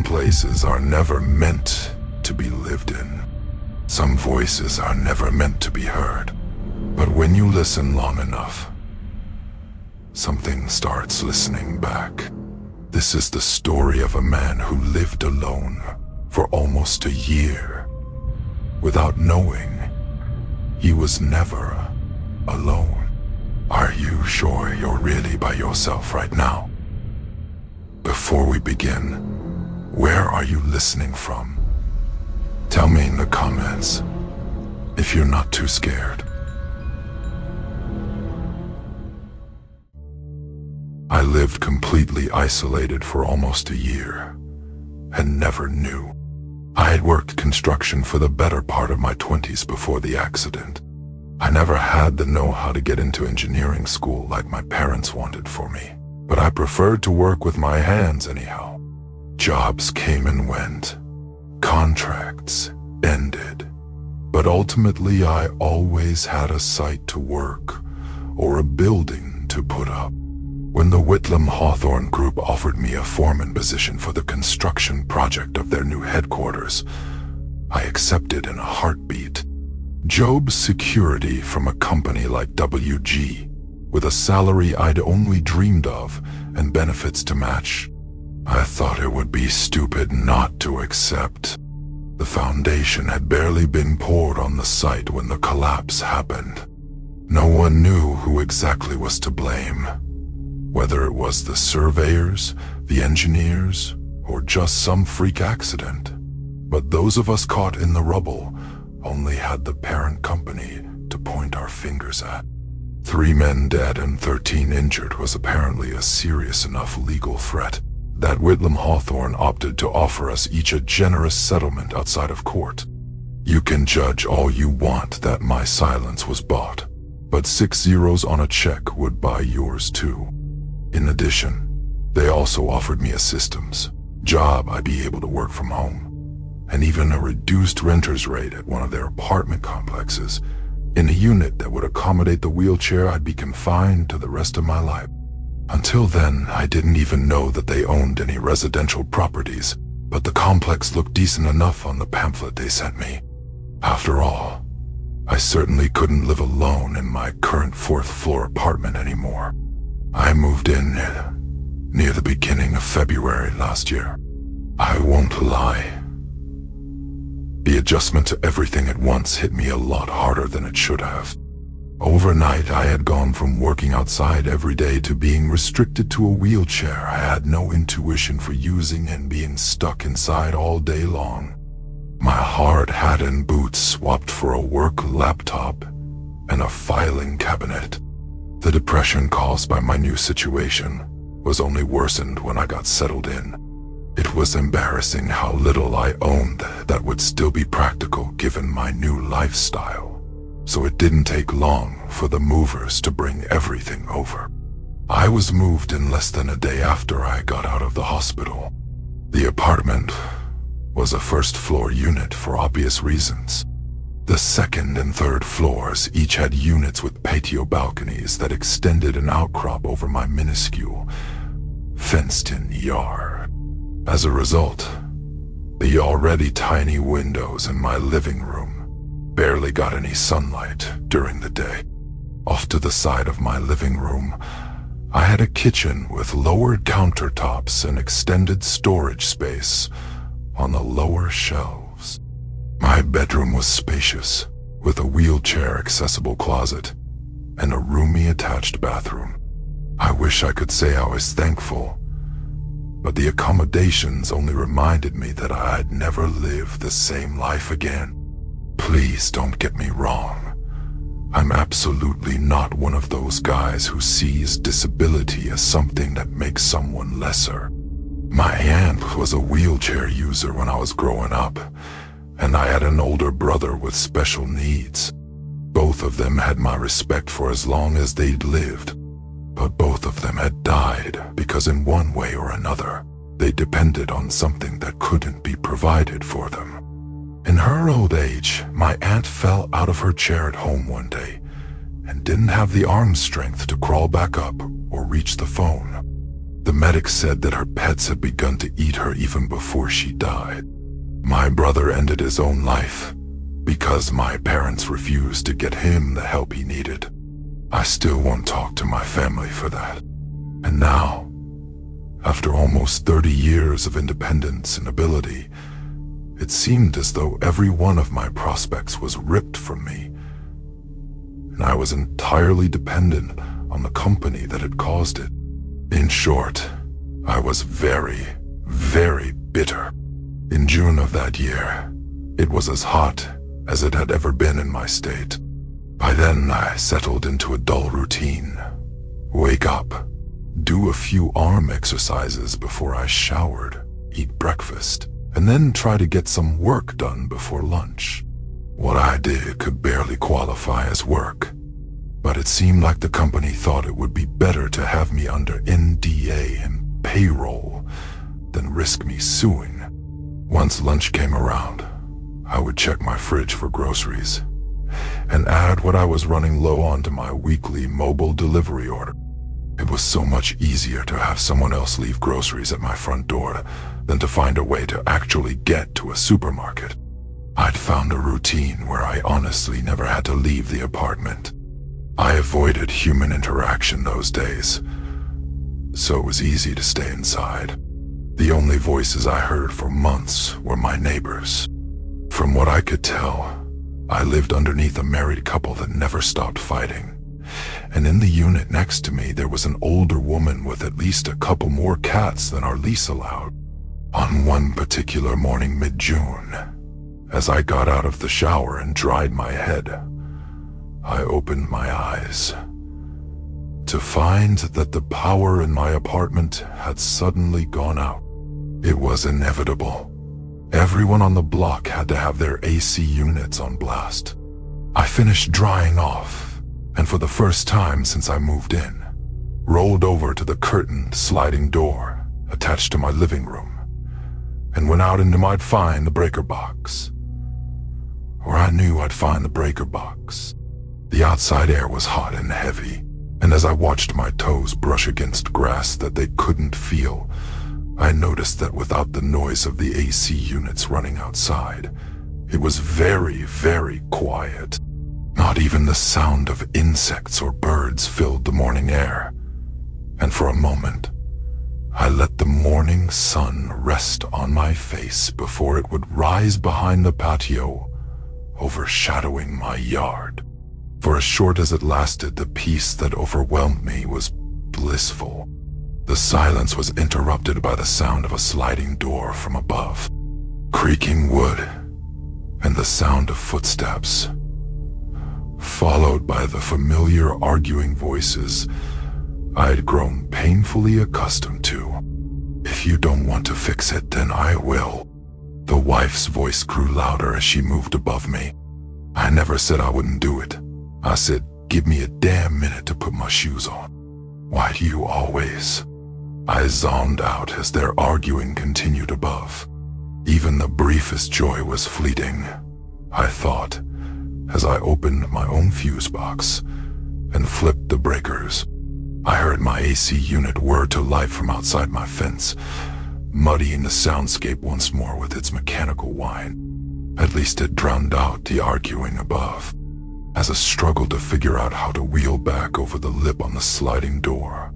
places are never meant to be lived in. Some voices are never meant to be heard. But when you listen long enough, something starts listening back. This is the story of a man who lived alone for almost a year, without knowing he was never alone. Are you sure you're really by yourself right now? Before we begin, where are you listening from? Tell me in the comments if you're not too scared. I lived completely isolated for almost a year and never knew. I had worked construction for the better part of my 20s before the accident. I never had the know-how to get into engineering school like my parents wanted for me, but I preferred to work with my hands anyhow. Jobs came and went. Contracts ended. But ultimately I always had a site to work or a building to put up. When the Whitlam Hawthorne Group offered me a foreman position for the construction project of their new headquarters, I accepted in a heartbeat. Job's security from a company like WG, with a salary I'd only dreamed of and benefits to match. I thought it would be stupid not to accept. The foundation had barely been poured on the site when the collapse happened. No one knew who exactly was to blame. Whether it was the surveyors, the engineers, or just some freak accident. But those of us caught in the rubble only had the parent company to point our fingers at. 3 men dead and 13 injured was apparently a serious enough legal threat that Whitlam Hawthorne opted to offer us each a generous settlement outside of court. You can judge all you want that my silence was bought, but 6 zeros on a check would buy yours too. In addition, they also offered me a systems job I'd be able to work from home, and even a reduced renter's rate at one of their apartment complexes, in a unit that would accommodate the wheelchair I'd be confined to the rest of my life. Until then, I didn't even know that they owned any residential properties, but the complex looked decent enough on the pamphlet they sent me. After all, I certainly couldn't live alone in my current 4th floor apartment anymore. I moved in near the beginning of February last year. I won't lie. The adjustment to everything at once hit me a lot harder than it should have. Overnight, I had gone from working outside every day to being restricted to a wheelchair I had no intuition for using and being stuck inside all day long. My hard hat and boots swapped for a work laptop and a filing cabinet. The depression caused by my new situation was only worsened when I got settled in. It was embarrassing how little I owned that would still be practical given my new lifestyle. So it didn't take long for the movers to bring everything over. I was moved in less than a day after I got out of the hospital. The apartment was a 1st floor unit for obvious reasons. The 2nd and 3rd floors each had units with patio balconies that extended an outcrop over my minuscule, fenced-in yard. As a result, the already tiny windows in my living room barely got any sunlight during the day. Off to the side of my living room, I had a kitchen with lowered countertops and extended storage space on the lower shelves. My bedroom was spacious, with a wheelchair-accessible closet and a roomy attached bathroom. I wish I could say I was thankful, but the accommodations only reminded me that I'd never live the same life again. Please don't get me wrong. I'm absolutely not one of those guys who sees disability as something that makes someone lesser. My aunt was a wheelchair user when I was growing up, and I had an older brother with special needs. Both of them had my respect for as long as they'd lived, but both of them had died because in one way or another, they depended on something that couldn't be provided for them. In her old age, my aunt fell out of her chair at home one day and didn't have the arm strength to crawl back up or reach the phone. The medic said that her pets had begun to eat her even before she died. My brother ended his own life because my parents refused to get him the help he needed. I still won't talk to my family for that. And now, after almost 30 years of independence and ability, it seemed as though every one of my prospects was ripped from me, and I was entirely dependent on the company that had caused it. In short, I was very, very bitter. In June of that year, it was as hot as it had ever been in my state. By then, I settled into a dull routine. Wake up, do a few arm exercises before I showered, eat breakfast, and then try to get some work done before lunch. What I did could barely qualify as work, but it seemed like the company thought it would be better to have me under NDA and payroll than risk me suing. Once lunch came around, I would check my fridge for groceries and add what I was running low on to my weekly mobile delivery order. It was so much easier to have someone else leave groceries at my front door than to find a way to actually get to a supermarket. I'd found a routine where I honestly never had to leave the apartment. I avoided human interaction those days, so it was easy to stay inside. The only voices I heard for months were my neighbors. From what I could tell, I lived underneath a married couple that never stopped fighting. And in the unit next to me, there was an older woman with at least a couple more cats than our lease allowed. On one particular morning mid-June, as I got out of the shower and dried my head, I opened my eyes to find that the power in my apartment had suddenly gone out. It was inevitable. Everyone on the block had to have their AC units on blast. I finished drying off, and for the first time since I moved in, rolled over to the curtained sliding door attached to my living room, and went out into I'd find the breaker box. Or I knew I'd find the breaker box. The outside air was hot and heavy, and as I watched my toes brush against grass that they couldn't feel, I noticed that without the noise of the AC units running outside, it was very, very quiet. Not even the sound of insects or birds filled the morning air. And for a moment, I let the morning sun rest on my face before it would rise behind the patio, overshadowing my yard. For as short as it lasted, the peace that overwhelmed me was blissful. The silence was interrupted by the sound of a sliding door from above, creaking wood, and the sound of footsteps, followed by the familiar arguing voices I had grown painfully accustomed to. "If you don't want to fix it, then I will." The wife's voice grew louder as she moved above me. I never said I wouldn't do it. I said, "Give me a damn minute to put my shoes on." "Why do you always?" I zoned out as their arguing continued above. Even the briefest joy was fleeting, I thought, as I opened my own fuse box and flipped the breakers. I heard my AC unit whir to life from outside my fence, muddying the soundscape once more with its mechanical whine. At least it drowned out the arguing above. As I struggled to figure out how to wheel back over the lip on the sliding door,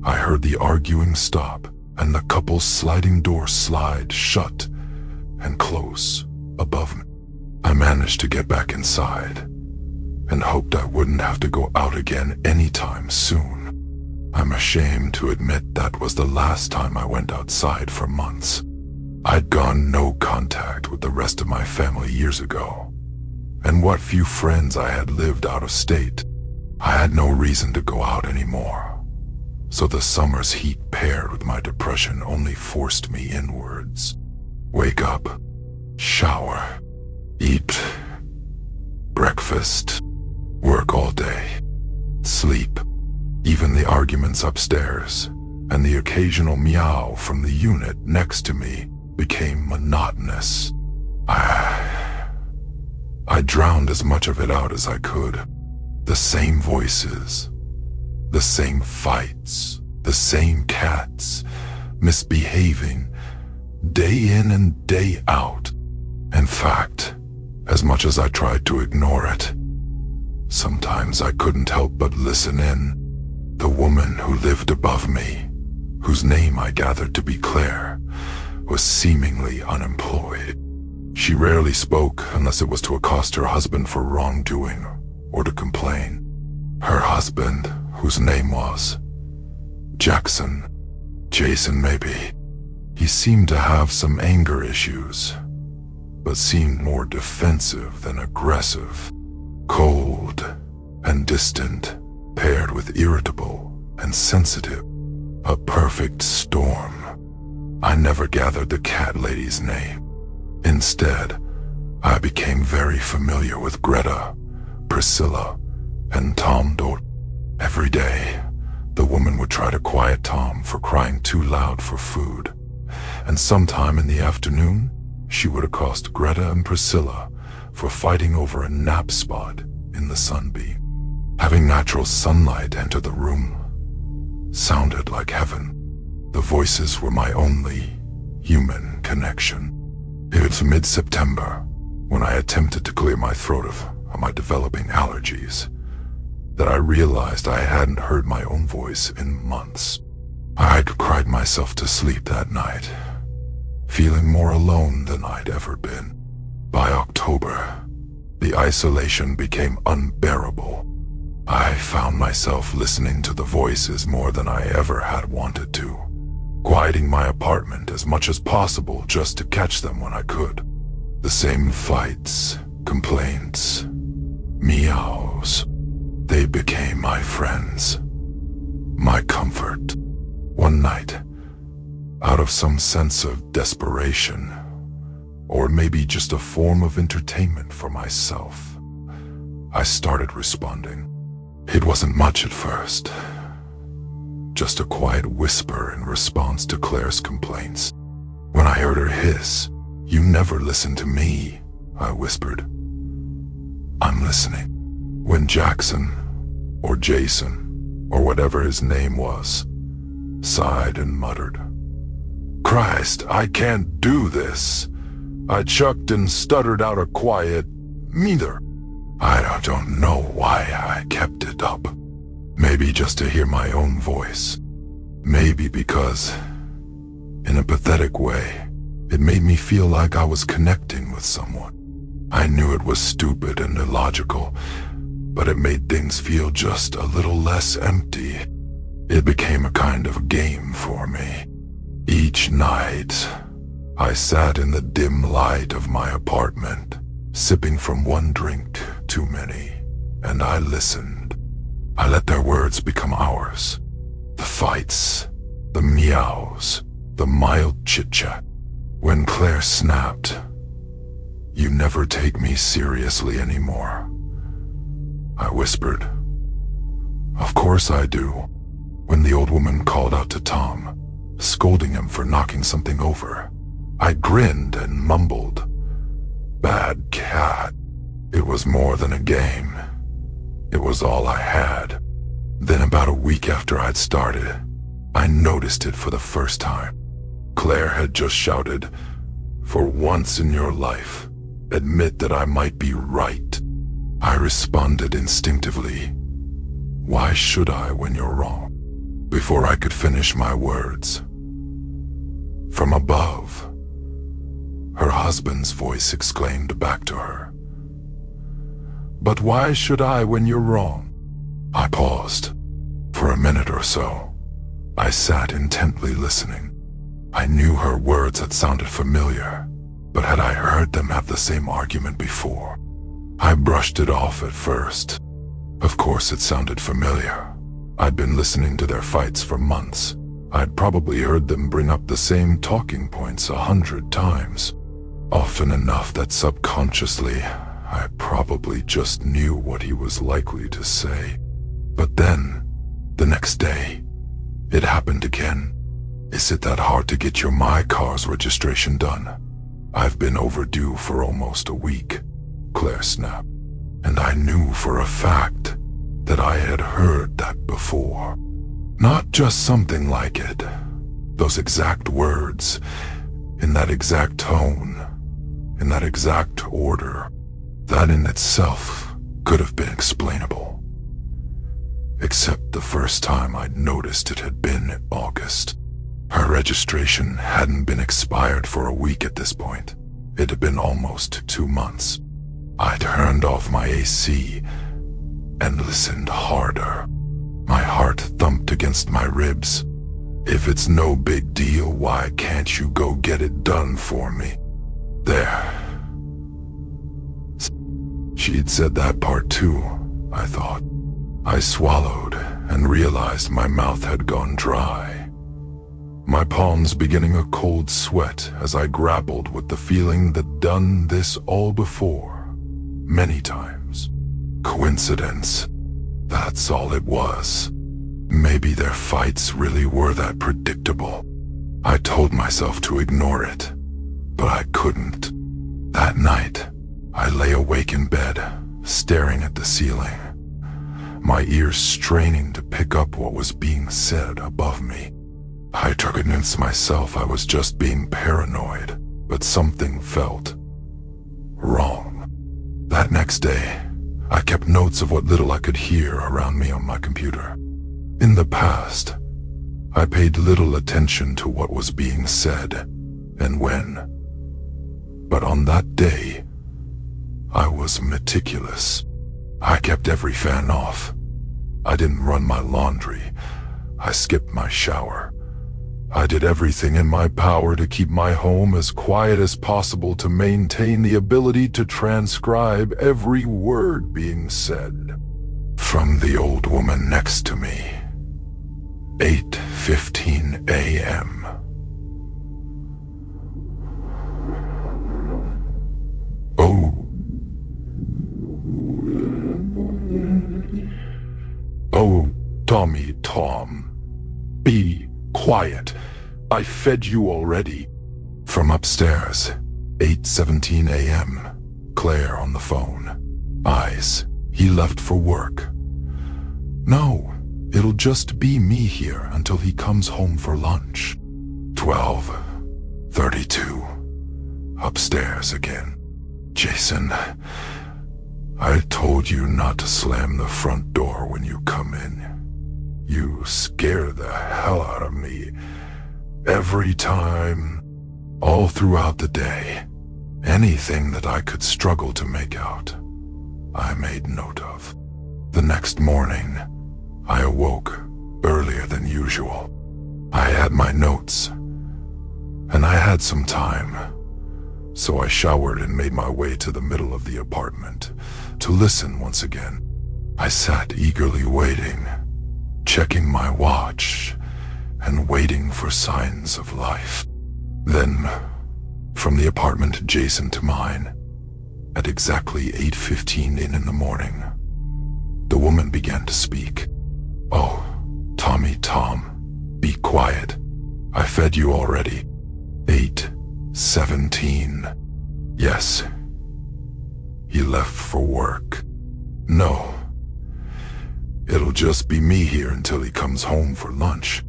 I heard the arguing stop and the couple's sliding door slide shut and close above me. I managed to get back inside and hoped I wouldn't have to go out again anytime soon. I'm ashamed to admit that was the last time I went outside for months. I'd gone no contact with the rest of my family years ago, and what few friends I had lived out of state. I had no reason to go out anymore. So the summer's heat paired with my depression only forced me inwards. Wake up, shower, eat, breakfast, work all day, sleep. Even the arguments upstairs and the occasional meow from the unit next to me became monotonous. I drowned as much of it out as I could. The same voices, the same fights, The same cats, misbehaving, day in and day out. In fact, as much as I tried to ignore it, sometimes I couldn't help but listen in. The woman who lived above me, whose name I gathered to be Claire, was seemingly unemployed. She rarely spoke unless it was to accost her husband for wrongdoing or to complain. Her husband, whose name was Jason maybe. He seemed to have some anger issues, but seemed more defensive than aggressive. Cold and distant, paired with irritable and sensitive. A perfect storm. I never gathered the cat lady's name. Instead, I became very familiar with Greta, Priscilla, and Tom Dort. Every day, the woman would try to quiet Tom for crying too loud for food, and sometime in the afternoon, she would accost Greta and Priscilla for fighting over a nap spot in the sunbeam. Having natural sunlight enter the room sounded like heaven. The voices were my only human connection. It was mid-September, when I attempted to clear my throat of my developing allergies, that I realized I hadn't heard my own voice in months. I had cried myself to sleep that night, feeling more alone than I'd ever been. By October, the isolation became unbearable. I found myself listening to the voices more than I ever had wanted to, quieting my apartment as much as possible just to catch them when I could. The same fights, complaints, meows. They became my friends, my comfort. One night, out of some sense of desperation, or maybe just a form of entertainment for myself, I started responding. It wasn't much at first, just a quiet whisper in response to Claire's complaints. When I heard her hiss, "You never listen to me," I whispered. "I'm listening." When Jackson, or Jason, or whatever his name was, sighed and muttered, "Christ, I can't do this," I chucked and stuttered out a quiet, "Neither." I don't know why I kept it up. Maybe just to hear my own voice. Maybe because, in a pathetic way, it made me feel like I was connecting with someone. I knew it was stupid and illogical, but it made things feel just a little less empty. It became a kind of game for me. Each night, I sat in the dim light of my apartment, sipping from one drink too many, and I listened. I let their words become ours. The fights, the meows, the mild chit-chat. When Claire snapped, "You never take me seriously anymore," I whispered. "Of course I do." When the old woman called out to Tom, scolding him for knocking something over, I grinned and mumbled, "Bad cat." It was more than a game. It was all I had. Then about a week after I'd started, I noticed it for the first time. Claire had just shouted, "For once in your life, admit that I might be right." I responded instinctively, "Why should I when you're wrong?" Before I could finish my words, from above, her husband's voice exclaimed back to her, "But why should I when you're wrong?" I paused. For a minute or so, I sat intently listening. I knew her words had sounded familiar, but had I heard them have the same argument before? I brushed it off at first. Of course it sounded familiar. I'd been listening to their fights for months. I'd probably heard them bring up the same talking points 100 times. Often enough that subconsciously, I probably just knew what he was likely to say. But then, the next day, it happened again. "Is it that hard to get your My Car's registration done? I've been overdue for almost a week," Claire snapped. And I knew for a fact that I had heard that before. Not just something like it. Those exact words, in that exact tone, in that exact order. That in itself could have been explainable. Except the first time I'd noticed it had been August. Her registration hadn't been expired for a week at this point. It had been almost 2 months. I turned off my AC and listened harder. My heart thumped against my ribs. If it's no big deal, why can't you go get it done for me? There. She'd said that part too, I thought. I swallowed and realized my mouth had gone dry. My palms beginning a cold sweat as I grappled with the feeling that done this all before, many times. Coincidence. That's all it was. Maybe their fights really were that predictable. I told myself to ignore it, but I couldn't. That night, I lay awake in bed, staring at the ceiling, my ears straining to pick up what was being said above me. I tried to convince myself I was just being paranoid, but something felt wrong. That next day, I kept notes of what little I could hear around me on my computer. In the past, I paid little attention to what was being said and when. But on that day, I was meticulous. I kept every fan off. I didn't run my laundry. I skipped my shower. I did everything in my power to keep my home as quiet as possible to maintain the ability to transcribe every word being said. From the old woman next to me. 8:15 a.m. Oh, Tommy Tom. Be quiet. I fed you already. From upstairs, 8:17 a.m. Claire on the phone. Eyes, he left for work. No, it'll just be me here until he comes home for lunch. 12:32. Upstairs again. Jason, I told you not to slam the front door when you come in. You scare the hell out of me. Every time, all throughout the day, anything that I could struggle to make out, I made note of. The next morning, I awoke earlier than usual. I had my notes, and I had some time, so I showered and made my way to the middle of the apartment to listen once again. I sat eagerly waiting, checking my watch and waiting for signs of life. Then, from the apartment adjacent to mine, at exactly 8:15 in the morning, the woman began to speak. Oh, Tommy Tom, be quiet. I fed you already. 8:17. Yes. He left for work. No. It'll just be me here until he comes home for lunch.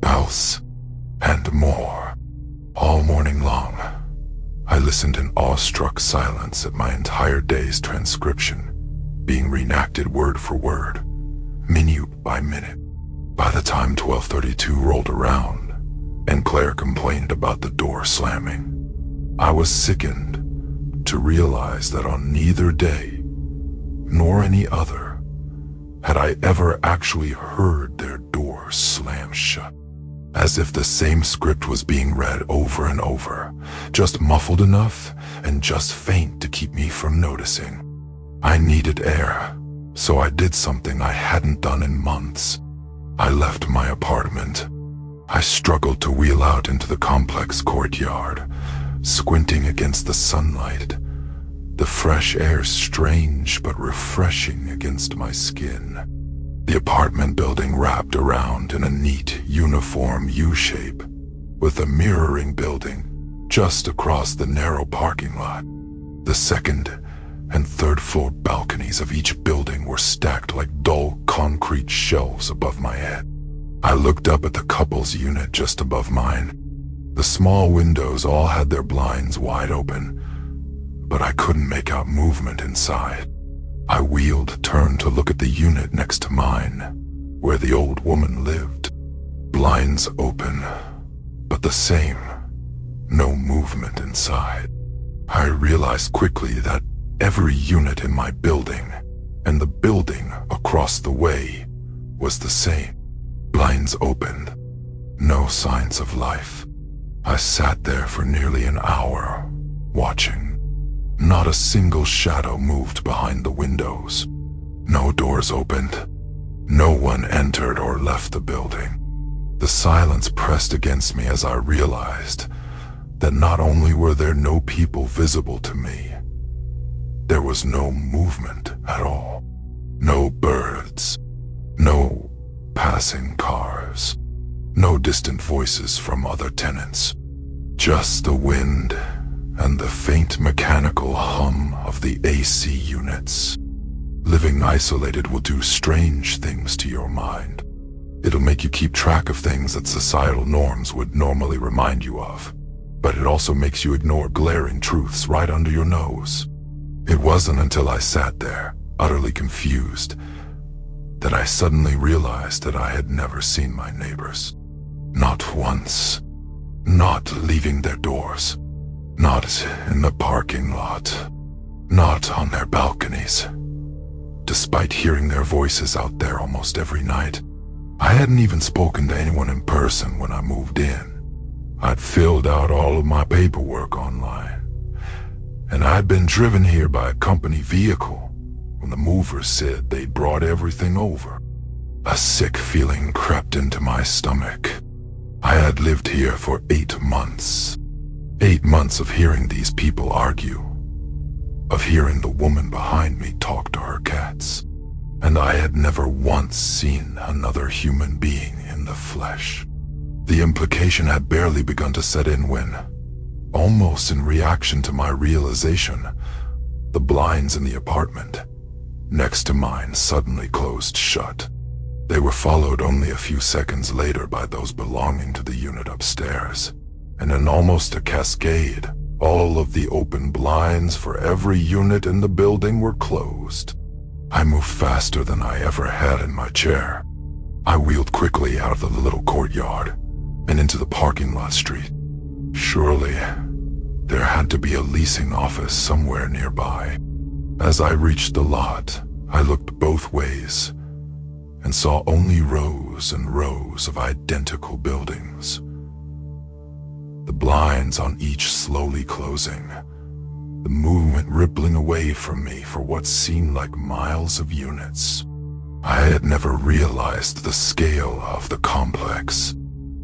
Else and more. All morning long, I listened in awestruck silence at my entire day's transcription, being reenacted word for word, minute by minute. By the time 12:32 rolled around, and Claire complained about the door slamming, I was sickened to realize that on neither day, nor any other, had I ever actually heard their door slam shut. As if the same script was being read over and over, just muffled enough and just faint to keep me from noticing. I needed air, so I did something I hadn't done in months. I left my apartment. I struggled to wheel out into the complex courtyard, squinting against the sunlight, the fresh air strange but refreshing against my skin. The apartment building wrapped around in a neat, uniform U-shape, with a mirroring building just across the narrow parking lot. The second and third-floor balconies of each building were stacked like dull concrete shelves above my head. I looked up at the couple's unit just above mine. The small windows all had their blinds wide open, but I couldn't make out movement inside. I wheeled, turned to look at the unit next to mine, where the old woman lived. Blinds open, but the same. No movement inside. I realized quickly that every unit in my building and the building across the way was the same. Blinds opened. No signs of life. I sat there for nearly an hour, watching. Not a single shadow moved behind the windows. No doors opened. No one entered or left the building. The silence pressed against me as I realized that not only were there no people visible to me, there was no movement at all. No birds. No passing cars. No distant voices from other tenants. Just the wind and the faint mechanical hum of the AC units. Living isolated will do strange things to your mind. It'll make you keep track of things that societal norms would normally remind you of, but it also makes you ignore glaring truths right under your nose. It wasn't until I sat there, utterly confused, that I suddenly realized that I had never seen my neighbors. Not once. Not leaving their doors. Not in the parking lot. Not on their balconies. Despite hearing their voices out there almost every night, I hadn't even spoken to anyone in person when I moved in. I'd filled out all of my paperwork online, and I'd been driven here by a company vehicle when the movers said they'd brought everything over. A sick feeling crept into my stomach. I had lived here for 8 months. 8 months of hearing these people argue, of hearing the woman behind me talk to her cats, and I had never once seen another human being in the flesh. The implication had barely begun to set in when, almost in reaction to my realization, the blinds in the apartment next to mine suddenly closed shut. They were followed only a few seconds later by those belonging to the unit upstairs, and in almost a cascade, all of the open blinds for every unit in the building were closed. I moved faster than I ever had in my chair. I wheeled quickly out of the little courtyard and into the parking lot street. Surely, there had to be a leasing office somewhere nearby. As I reached the lot, I looked both ways and saw only rows and rows of identical buildings. The blinds on each slowly closing, the movement rippling away from me for what seemed like miles of units. I had never realized the scale of the complex.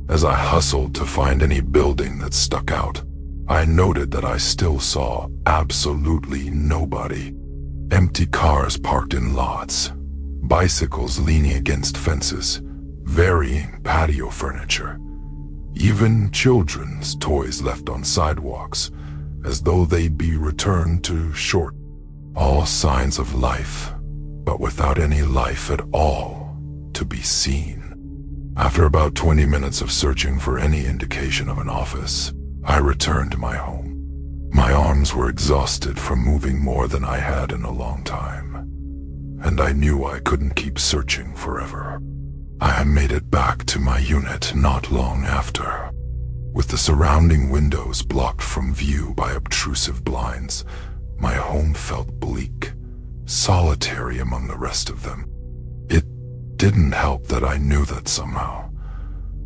As I hustled to find any building that stuck out, I noted that I still saw absolutely nobody. Empty cars parked in lots, bicycles leaning against fences, varying patio furniture, even children's toys left on sidewalks, as though they'd be returned to short. All signs of life, but without any life at all to be seen. After about 20 minutes of searching for any indication of an office, I returned to my home. My arms were exhausted from moving more than I had in a long time, and I knew I couldn't keep searching forever. I made it back to my unit not long after. With the surrounding windows blocked from view by obtrusive blinds, my home felt bleak, solitary among the rest of them. It didn't help that I knew that somehow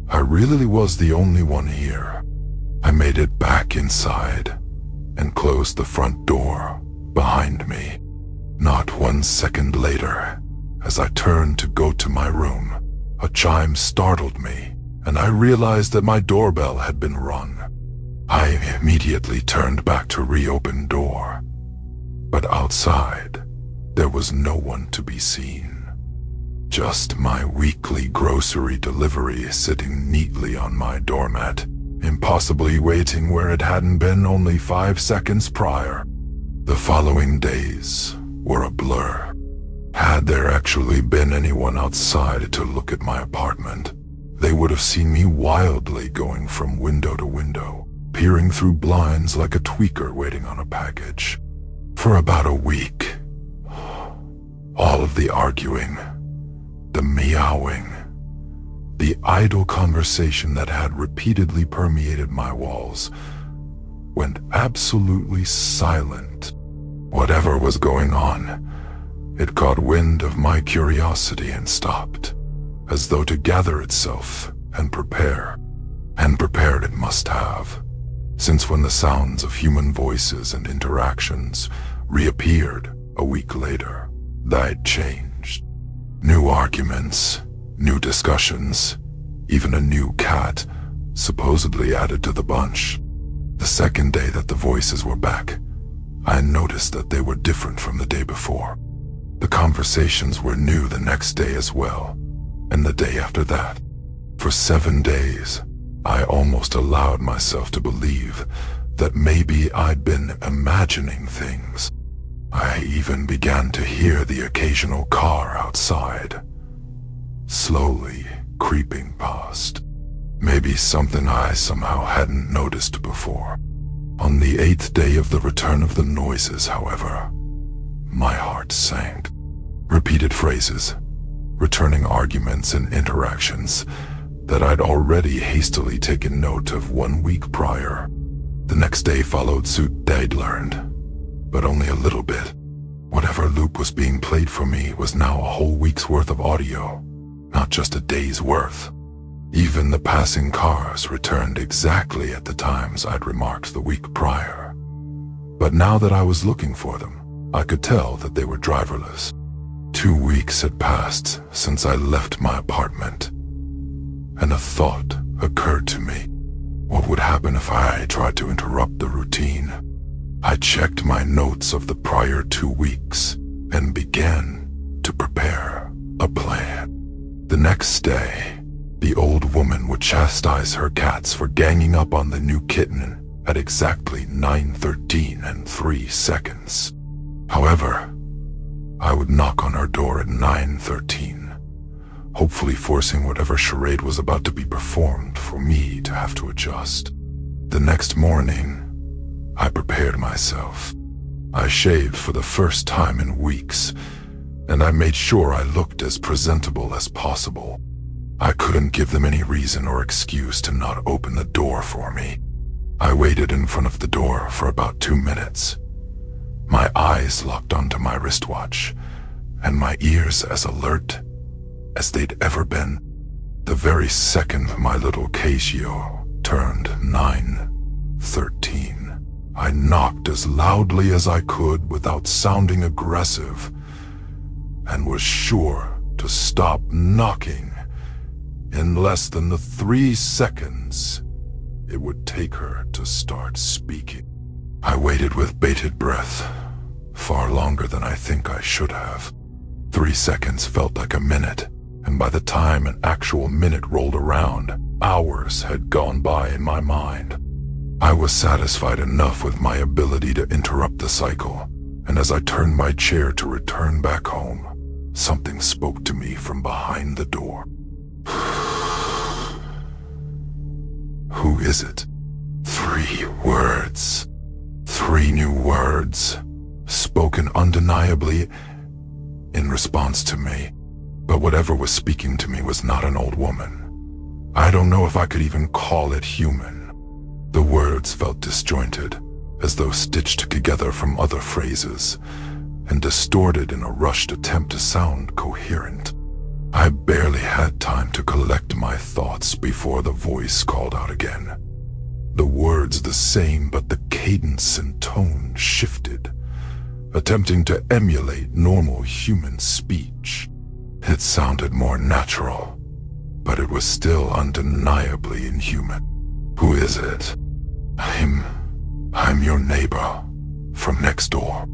I really was the only one here. I made it back inside and closed the front door behind me. Not 1 second later, as I turned to go to my room, a chime startled me, and I realized that my doorbell had been rung. I immediately turned back to reopen door, but outside, there was no one to be seen. Just my weekly grocery delivery sitting neatly on my doormat, impossibly waiting where it hadn't been only 5 seconds prior. The following days were a blur. Had there actually been anyone outside to look at my apartment, they would have seen me wildly going from window to window, peering through blinds like a tweaker waiting on a package. For about a week, all of the arguing, the meowing, the idle conversation that had repeatedly permeated my walls went absolutely silent. Whatever was going on, it caught wind of my curiosity and stopped, as though to gather itself and prepare. And prepared it must have, since when the sounds of human voices and interactions reappeared a week later, they'd changed. New arguments, new discussions, even a new cat supposedly added to the bunch. The second day that the voices were back, I noticed that they were different from the day before. The conversations were new the next day as well, and the day after that. For 7 days, I almost allowed myself to believe that maybe I'd been imagining things. I even began to hear the occasional car outside, slowly creeping past. Maybe something I somehow hadn't noticed before. On the 8th day of the return of the noises, however, my heart sank. Repeated phrases, returning arguments and interactions that I'd already hastily taken note of 1 week prior. The next day followed suit. I'd learned, but only a little bit. Whatever loop was being played for me was now a whole week's worth of audio, not just a day's worth. Even the passing cars returned exactly at the times I'd remarked the week prior. But now that I was looking for them, I could tell that they were driverless. 2 weeks had passed since I left my apartment, and a thought occurred to me. What would happen if I tried to interrupt the routine? I checked my notes of the prior 2 weeks and began to prepare a plan. The next day, the old woman would chastise her cats for ganging up on the new kitten at exactly 9:13 and 3 seconds. However, I would knock on her door at 9:13, hopefully forcing whatever charade was about to be performed for me to have to adjust. The next morning, I prepared myself. I shaved for the first time in weeks, and I made sure I looked as presentable as possible. I couldn't give them any reason or excuse to not open the door for me. I waited in front of the door for about 2 minutes, my eyes locked onto my wristwatch, and my ears as alert as they'd ever been. The very second my little Casio turned 9:13, I knocked as loudly as I could without sounding aggressive, and was sure to stop knocking in less than the 3 seconds it would take her to start speaking. I waited with bated breath, far longer than I think I should have. 3 seconds felt like a minute, and by the time an actual minute rolled around, hours had gone by in my mind. I was satisfied enough with my ability to interrupt the cycle, and as I turned my chair to return back home, something spoke to me from behind the door. Who is it? 3 words. 3 new words, spoken undeniably in response to me. But whatever was speaking to me was not an old woman. I don't know if I could even call it human. The words felt disjointed, as though stitched together from other phrases, and distorted in a rushed attempt to sound coherent. I barely had time to collect my thoughts before the voice called out again. The words the same, but the cadence and tone shifted, attempting to emulate normal human speech. It sounded more natural, but it was still undeniably inhuman. Who is it? I'm your neighbor from next door.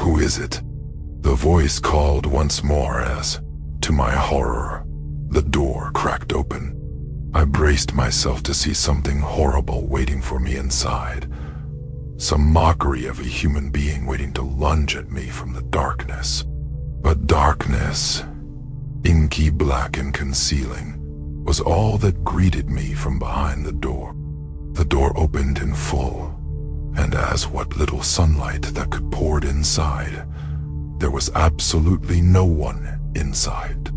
Who is it? The voice called once more as, to my horror, the door cracked open. I braced myself to see something horrible waiting for me inside, some mockery of a human being waiting to lunge at me from the darkness. But darkness, inky black and concealing, was all that greeted me from behind the door. The door opened in full, and as what little sunlight that could pour inside, there was absolutely no one inside.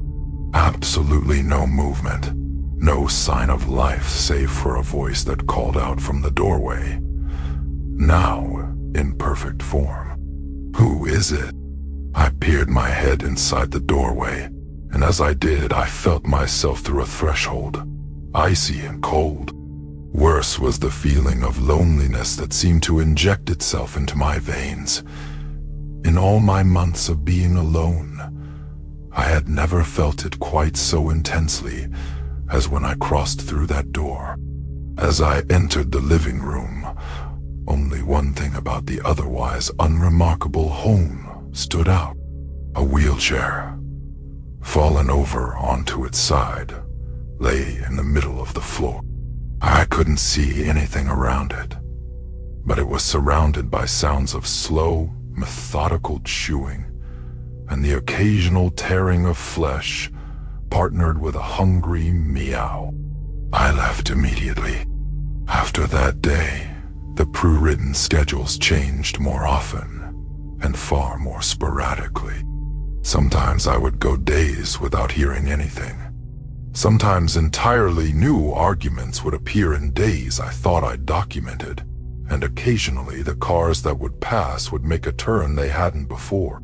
Absolutely no movement, no sign of life save for a voice that called out from the doorway, now in perfect form. "Who is it?" I peered my head inside the doorway, and as I did, I felt myself through a threshold, icy and cold. Worse was the feeling of loneliness that seemed to inject itself into my veins. In all my months of being alone, I had never felt it quite so intensely as when I crossed through that door. As I entered the living room, only one thing about the otherwise unremarkable home stood out. A wheelchair, fallen over onto its side, lay in the middle of the floor. I couldn't see anything around it, but it was surrounded by sounds of slow, methodical chewing and the occasional tearing of flesh, partnered with a hungry meow. I left immediately. After that day, the pre-written schedules changed more often and far more sporadically. Sometimes I would go days without hearing anything. Sometimes entirely new arguments would appear in days I thought I'd documented, and occasionally the cars that would pass would make a turn they hadn't before.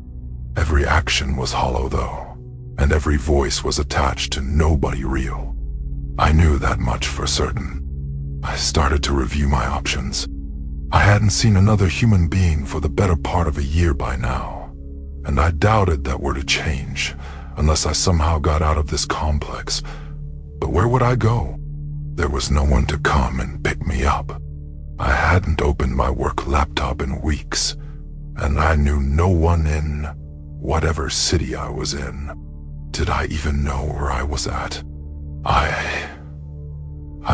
Every action was hollow though, and every voice was attached to nobody real. I knew that much for certain. I started to review my options. I hadn't seen another human being for the better part of a year by now, and I doubted that were to change unless I somehow got out of this complex. But where would I go? There was no one to come and pick me up. I hadn't opened my work laptop in weeks, and I knew no one in whatever city I was in. Did I even know where I was at? I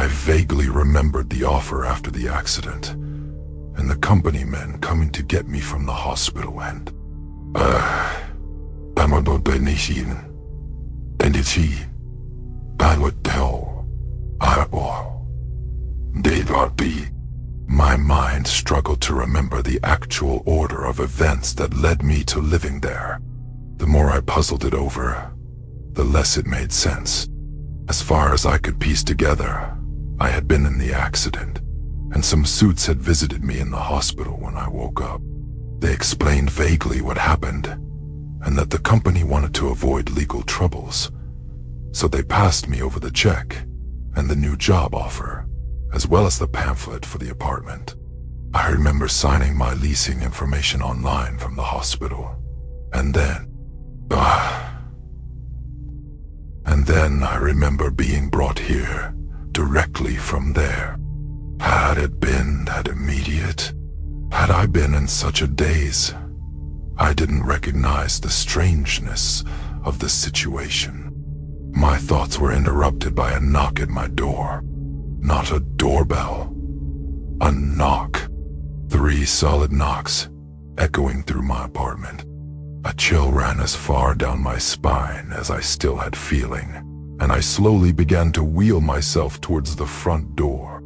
vaguely remembered the offer after the accident, and the company men coming to get me from the hospital and, My mind struggled to remember the actual order of events that led me to living there. The more I puzzled it over, the less it made sense. As far as I could piece together, I had been in the accident, and some suits had visited me in the hospital when I woke up. They explained vaguely what happened, and that the company wanted to avoid legal troubles. So they passed me over the check and the new job offer, as well as the pamphlet for the apartment. I remember signing my leasing information online from the hospital, and then I remember being brought here directly from there. Had it been that immediate? Had I been in such a daze? I didn't recognize the strangeness of the situation. My thoughts were interrupted by a knock at my door. Not a doorbell. A knock. 3 solid knocks, echoing through my apartment. A chill ran as far down my spine as I still had feeling, and I slowly began to wheel myself towards the front door.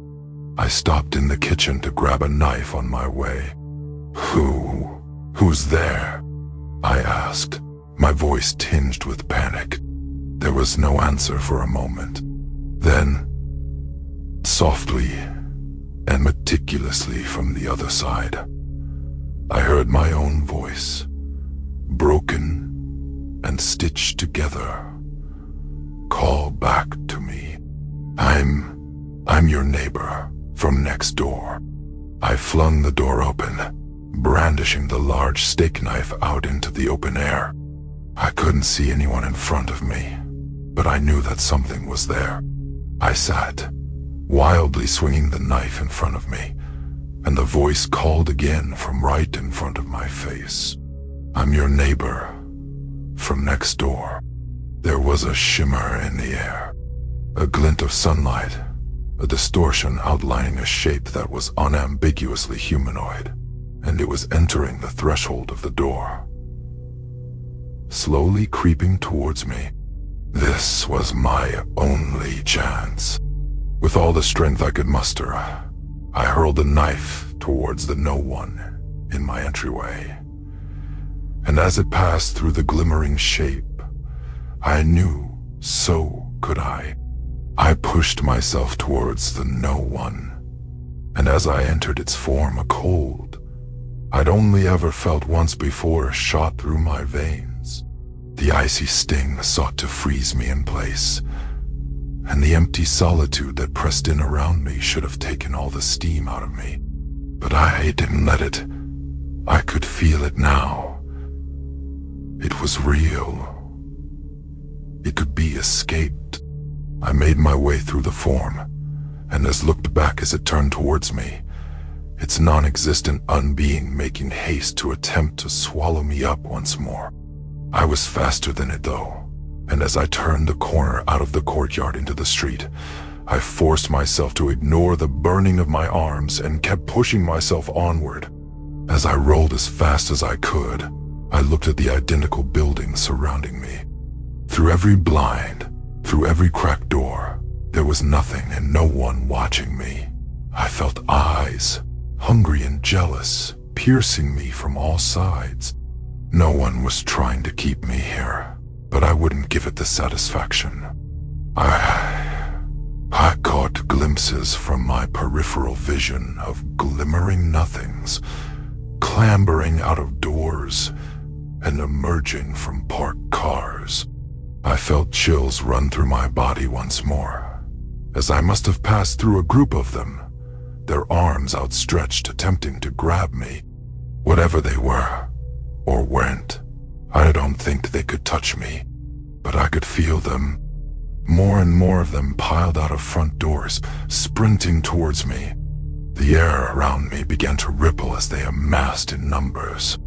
I stopped in the kitchen to grab a knife on my way. Who's there?" I asked, my voice tinged with panic. There was no answer for a moment. Then, softly and meticulously from the other side, I heard my own voice, broken and stitched together, call back to me. I'm your neighbor from next door." I flung the door open, brandishing the large steak knife out into the open air. I couldn't see anyone in front of me, but I knew that something was there. I sat, wildly swinging the knife in front of me, and the voice called again from right in front of my face. "I'm your neighbor from next door." There was a shimmer in the air, a glint of sunlight, a distortion outlining a shape that was unambiguously humanoid, and it was entering the threshold of the door, slowly creeping towards me. This was my only chance. With all the strength I could muster, I hurled a knife towards the no one in my entryway. And as it passed through the glimmering shape, I knew so could I. I pushed myself towards the no one, and as I entered its form, a cold I'd only ever felt once before shot through my veins. The icy sting sought to freeze me in place, and the empty solitude that pressed in around me should have taken all the steam out of me. But I didn't let it. I could feel it now. It was real. It could be escaped. I made my way through the form, and looked back as it turned towards me, its non-existent unbeing making haste to attempt to swallow me up once more. I was faster than it though, and as I turned the corner out of the courtyard into the street, I forced myself to ignore the burning of my arms and kept pushing myself onward. As I rolled as fast as I could, I looked at the identical buildings surrounding me. Through every blind, through every cracked door, there was nothing and no one watching me. I felt eyes, hungry and jealous, piercing me from all sides. No one was trying to keep me here, but I wouldn't give it the satisfaction. I caught glimpses from my peripheral vision of glimmering nothings, clambering out of doors and emerging from parked cars. I felt chills run through my body once more, as I must have passed through a group of them, their arms outstretched attempting to grab me. Whatever they were, or weren't, I don't think they could touch me, but I could feel them. More and more of them piled out of front doors, sprinting towards me. The air around me began to ripple as they amassed in numbers.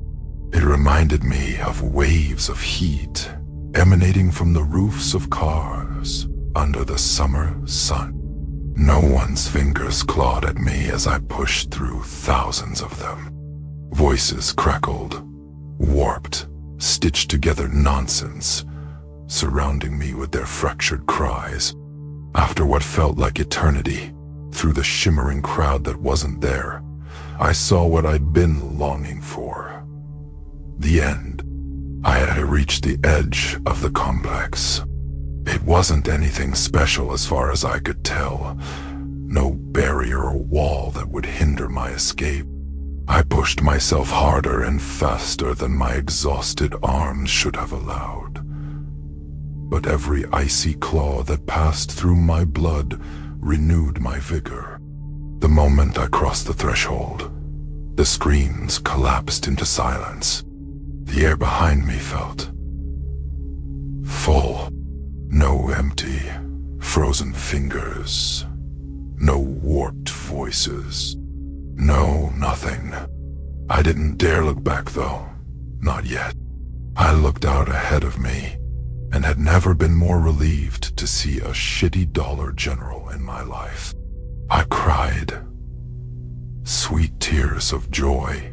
It reminded me of waves of heat emanating from the roofs of cars under the summer sun. No one's fingers clawed at me as I pushed through thousands of them. Voices crackled, warped, stitched together nonsense, surrounding me with their fractured cries. After what felt like eternity, through the shimmering crowd that wasn't there, I saw what I'd been longing for. The end. I had reached the edge of the complex. It wasn't anything special as far as I could tell. No barrier or wall that would hinder my escape. I pushed myself harder and faster than my exhausted arms should have allowed. But every icy claw that passed through my blood renewed my vigor. The moment I crossed the threshold, the screams collapsed into silence. The air behind me felt full. No empty, frozen fingers. No warped voices. No, nothing. I didn't dare look back though. Not yet. I looked out ahead of me and had never been more relieved to see a shitty dollar general in my life. I cried sweet tears of joy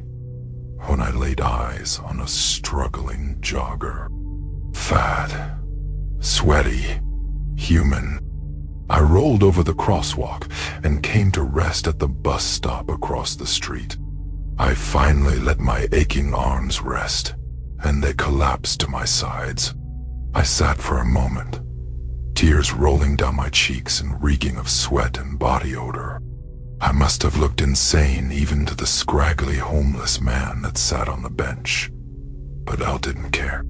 when I laid eyes on a struggling jogger. Fat, sweaty, human. I rolled over the crosswalk and came to rest at the bus stop across the street. I finally let my aching arms rest, and they collapsed to my sides. I sat for a moment, tears rolling down my cheeks and reeking of sweat and body odor. I must have looked insane even to the scraggly homeless man that sat on the bench. But Al didn't care.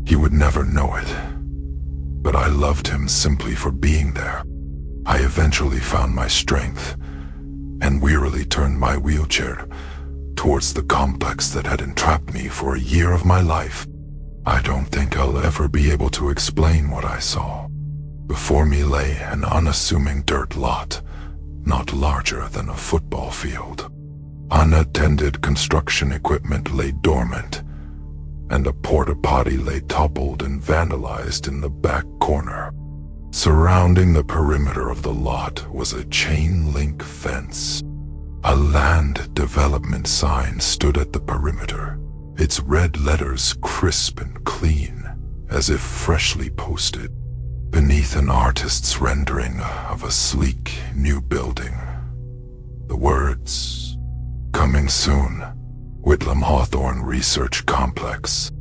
He would never know it. But I loved him simply for being there. I eventually found my strength and wearily turned my wheelchair towards the complex that had entrapped me for a year of my life. I don't think I'll ever be able to explain what I saw. Before me lay an unassuming dirt lot, not larger than a football field. Unattended construction equipment lay dormant, and a porta potty lay toppled and vandalized in the back corner. Surrounding the perimeter of the lot was a chain-link fence. A land development sign stood at the perimeter, its red letters crisp and clean, as if freshly posted. Beneath an artist's rendering of a sleek new building, the words, "Coming soon, Whitlam Hawthorne Research Complex."